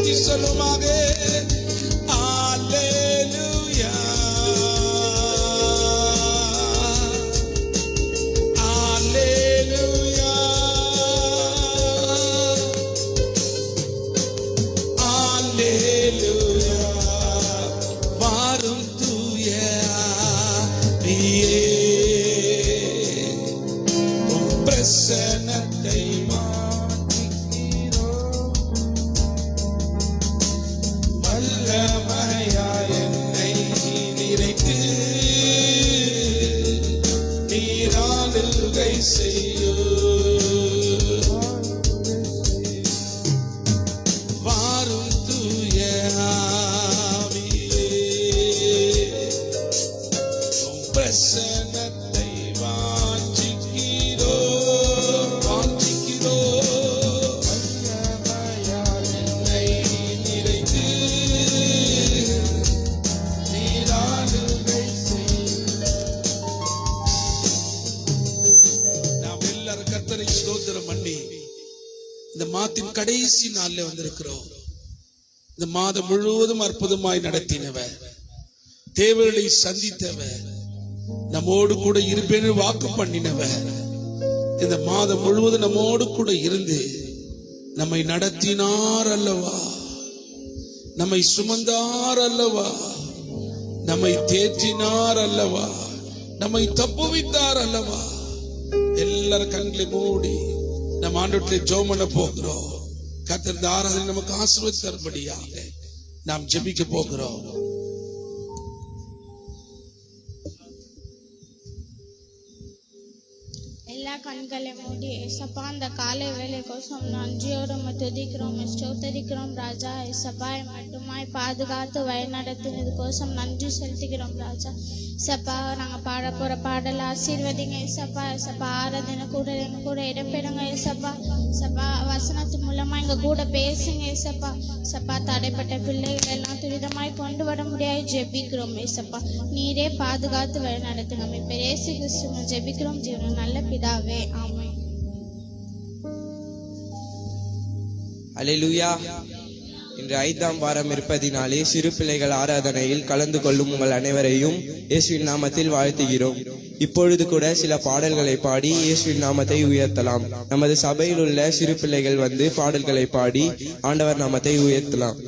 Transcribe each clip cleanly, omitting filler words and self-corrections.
கைதட்டி சொல்லுமாக. அல்லேலூயா அல்லேலூயா அல்லேலூயா. வாரும் தூய ஆவியே, உம் பிரசன்னத்தை வல்லமையாய் என்னை நிறைத்து நீராளுகை செய்யும். வாரும் தூய ஆவியே, உம் பிரசன்னத்தை வாஞ்சிக்கிறோம் வாஞ்சிக்கிறோம். என்னை நிறைத்து நீராளுகை செய்யும். நாம் எல்லாரும் கர்த்தரை ஸ்தோத்திரம் பண்ணி இந்த மாதத்தின் கடைசி நாள்ல வந்திருக்கிறோம். இந்த மாதம் முழுவதும் அற்புதமாய் நடத்தினவர், தேவர்களை சந்தித்தவர், நம்மோடு கூட இருப்பேன்னு வாக்கு பண்ணினவர், இந்த மாதம் முழுவதும் நம்மோடு கூட இருந்து நம்மை நடத்தினார் அல்லவா, நம்மை சுமந்தார் அல்லவா, நம்மை தேற்றினார் அல்லவா, நம்மை தப்புவித்தார் அல்லவா. எல்லாரும் கண்களை மூடி நம்ம ஆண்டவரே ஜெபம் பண்ண போகிறோம். கர்த்தர் இந்த ஆராதனை நமக்கு ஆசீர்வாதம் தரும்படியாக நாம் ஜெபிக்க போகிறோம். எல்லா கண்களை மூடி ஏசப்பா அந்த காலை வேலை கோசம் நன்றியோடு துதிக்கிறோம், ஸ்தோத்தரிக்கிறோம் ராஜா. ஏசப்பாய் மட்டுமாய் பாதுகாத்து வழிநடத்தினது கோசம் நன்றி செலுத்துகிறோம் ராஜா. ஏசப்பா நாங்கள் பாட போகிற பாடல் ஆசீர்வதிங்க ஏசப்பா. ஏசப்பா ஆராதனை கூட எங்க கூட இடம்பெறுங்க ஏசப்பா. ஏசப்பா வசனத்து மூலமா எங்க கூட பேசுங்க ஏசப்பா. ஏசப்பா தடைப்பட்ட பிள்ளைகள் எல்லாம் துரிதமாய் கொண்டு வர முடியாது ஜெபிக்கிறோம் ஏசப்பா. நீரே பாதுகாத்து வழி நடத்துங்க. இயேசு கிறிஸ்துவை ஜெபிக்கிறோம் ஜீவன நல்ல பிதாவே, ஆமென். அல்லேலூயா. இன்று 5ஆம் வாரம் இருப்பதினாலே சிறு பிள்ளைகள் ஆராதனையில் கலந்து கொள்ளும் உங்கள் அனைவரையும் இயேசுவின் நாமத்தில் வாழ்த்துகிறோம். இப்பொழுது கூட சில பாடல்களை பாடி இயேசுவின் நாமத்தை உயர்த்தலாம். நமது சபையில் உள்ள சிறு பிள்ளைகள் வந்து பாடல்களை பாடி ஆண்டவர் நாமத்தை உயர்த்தலாம்.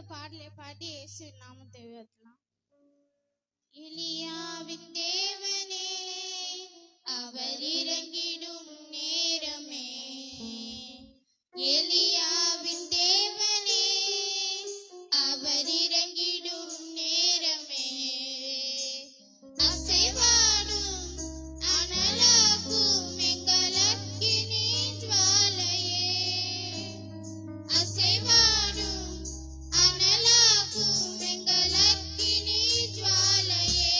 பாடலை பாடி இயேசுவின் நாமத்தை உயர்த்தலாம். எலியாவின் தேவனே அவர் இறங்கிடும் நேரமே, எலியாவின் தேவனே அவர் இறங்கிடும் நேரமே, அசைவாடும் அனலாக்கும் எங்கள் அக்கினி ஜுவாலையே, அசைவாடும் அனலாக்கும் எங்கள் அக்கினி ஜுவாலையே,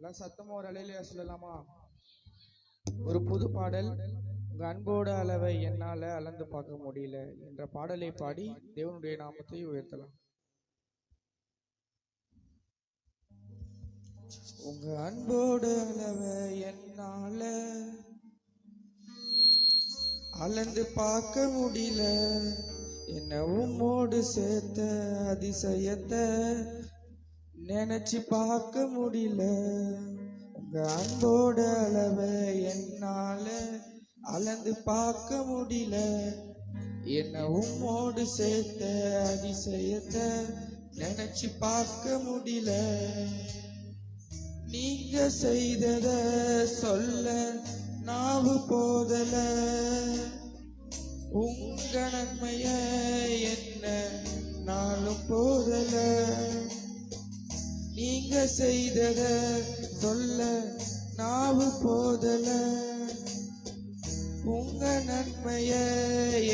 எல்லாம் சத்தமா ஒரு அலையில சொல்லலாமா? ஒரு புது பாடல், உங்க அன்போட அளவை என்னால அளந்து பார்க்க முடியல என்ற பாடலை பாடி தேவனுடைய நாமத்தை உயர்த்தலாம். உங்க அன்போட அளவை என்னால அளந்து பார்க்க முடியல, என்ன உம்மோடு சேர்த்த அதிசயத்தை நினைச்சு பார்க்க முடியல. உங்க அன்போட அளவை என்னால அளந்து பார்க்க முடியல, என்ன உம்மோடு சேர்த்த அதிசயத்தை நினைச்சு பார்க்க முடியல. நீங்க செய்தத சொல்ல நாவு போதல, உங்க நன்மைய என்ன நாளும் போதல. நீங்க செய்தத சொல்ல நாவு போதல, உங்க நன்மைய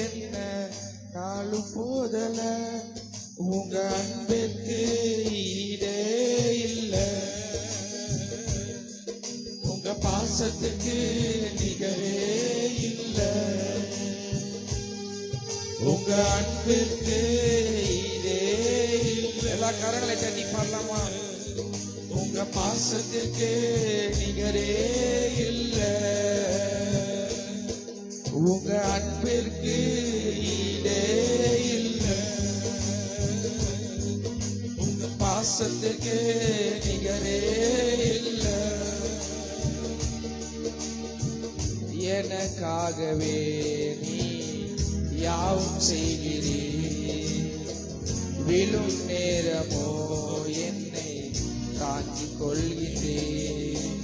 என்ன நாளும் போதல. உங்க அன்பிற்கு ஈடே இல்ல, உங்க பாசத்துக்கு நிகரே இல்ல. உங்க அன்பிற்கு ஈடே இல்ல. எல்லா கரங்களை தட்டி பாடலாமா? உங்க பாசத்துக்கு நிகரே இல்ல, உங்க அன்பிற்கு ஈடே இல்ல. உங்க பாசத்துக்கு நிகரே இல்ல. எனக்காகவே நீ யாவும் செய்கிறீர், விழும் நேரமோ என்னை தாங்கிக் கொள்கிறேன்.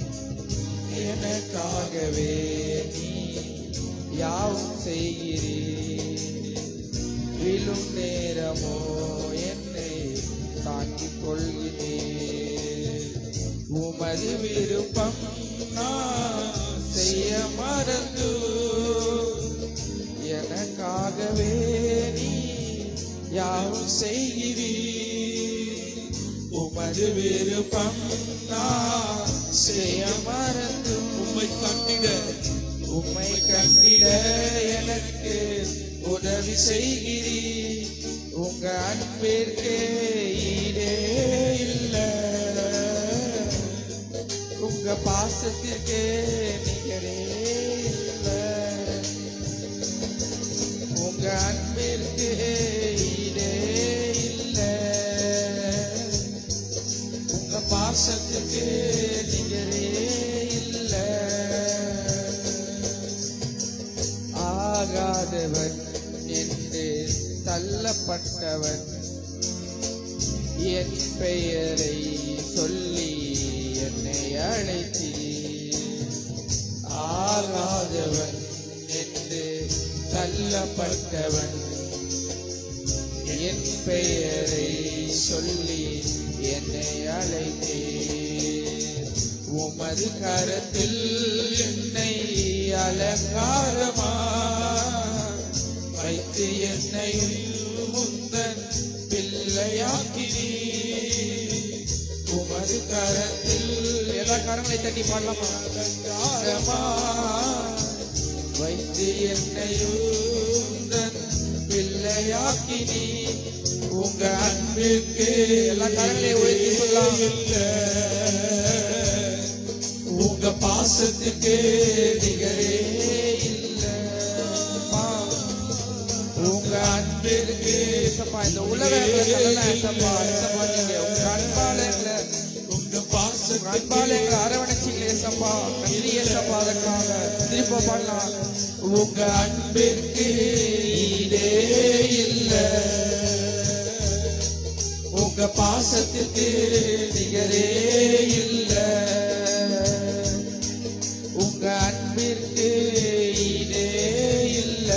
எனக்காகவே நீ யாவும் செய்கிறீர், விழும் நேரமோ என்னை தாங்கிக் கொள்கிறேன். உமது விருப்பம் நான் செய்ய மறந்து, எனக்காகவே நீ யாவும் செய்கிறீர். உமது விருப்பம் நான் செய்ய மறந்து, உம்மை கண்டிட எனக்கு உதவி செய்கிறீர். உங்க அன்பிற்கு ஈடே இல்ல, உங்க பாசத்திற்கு நிகரே இல்ல. உங்க அன்பிற்கு ஈடே இல்ல, உங்க பாசத்துக்கு நிகரே இல்ல. ஆகாதவன் என்று தள்ளப்பட்டவன் என் பெயரை சொல்லி என்னை அழைத்தீர். ஆகாதவன் என்று தள்ளப்பட்டவன் என் பெயரை சொல்லி என்னை அழைத்தீர். உமது கரத்தில் என்னை அலங்காரமா வைத்து என்னை முந்தன் பிள்ளையாக்கினீர். உமது கரத்தில் எல்லா கரங்களை தட்டி பாடலாமா? அலங்காரமா வைத்து என்னை முந்தன் பிள்ளையாக்கினீர். உங்க அன்பிற்கு எல்லா கரங்களை உயர்த்தி சொல்லலாம். உங்க பாசத்துக்கு நிகரே இல்ல, உங்க அன்பிற்கு சப்பா இந்த உலகங்களை சப்பா சப்பா நீங்க உங்க அன்பால உங்க பாசம் அன்பால எங்களை அரவணைச்சிங்களே சப்பா, நன்றி சப்பா. அதற்காக திருப்ப பாடலாம். உங்க அன்பிற்கு ஈடே இல்ல, உங்க பாசத்துக்கு நிகரே இல்ல. உங்க அன்பிற்கு ஈடே இல்ல,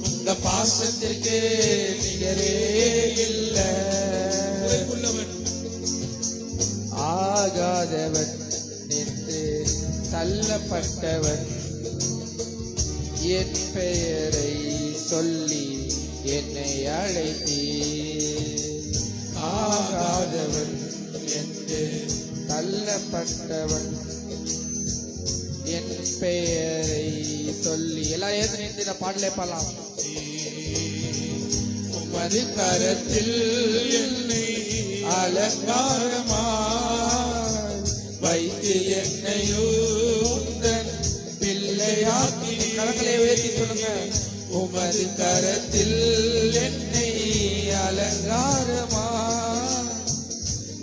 உங்க பாசத்திற்கு நிகரே இல்ல. ஆகாதவன் என்று தள்ளப்பட்டவன் என் பெயரை சொல்லி என்னை அழைத்தீர். ஆகாதவன் என்று தள்ளப்பட்டவன் என் பெயரை சொல்லி எல்லாரும் ஏற்று நின்று இந்த பாடலை பாடலாம். உமது கரத்தில் என்னை அலங்காரமாய் வைத்து என்னையோ உந்தன் பிள்ளையாக்கி. கரங்களை உயர்த்தி சொல்லுங்க. உமது கரத்தில் என்னை அலங்காரமாய்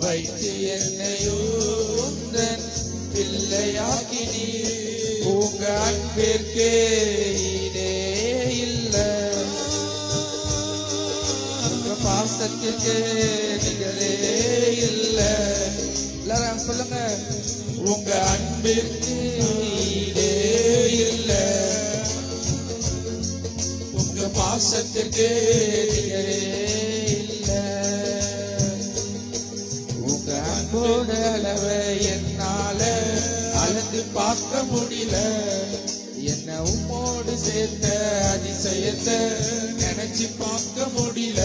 வைத்து என்னையோ உந்தன் பிள்ளையாக்கி. உங்க அன்பிற்கே இதே இல்லை, உங்க பாசத்திற்கு நிகரே இல்லை. எல்லாரும் சொல்லுங்க. உங்க அன்பிற்கு இதே இல்லை, உங்க பாசத்திற்கு நிகரே இல்லை. உங்க அன்போட அளவை என்னால அளந்து பார்க்க முடியல. என்ன உம்மோடு சேர்த்த அதிசயத்தை நினைச்சு பார்க்க முடியல.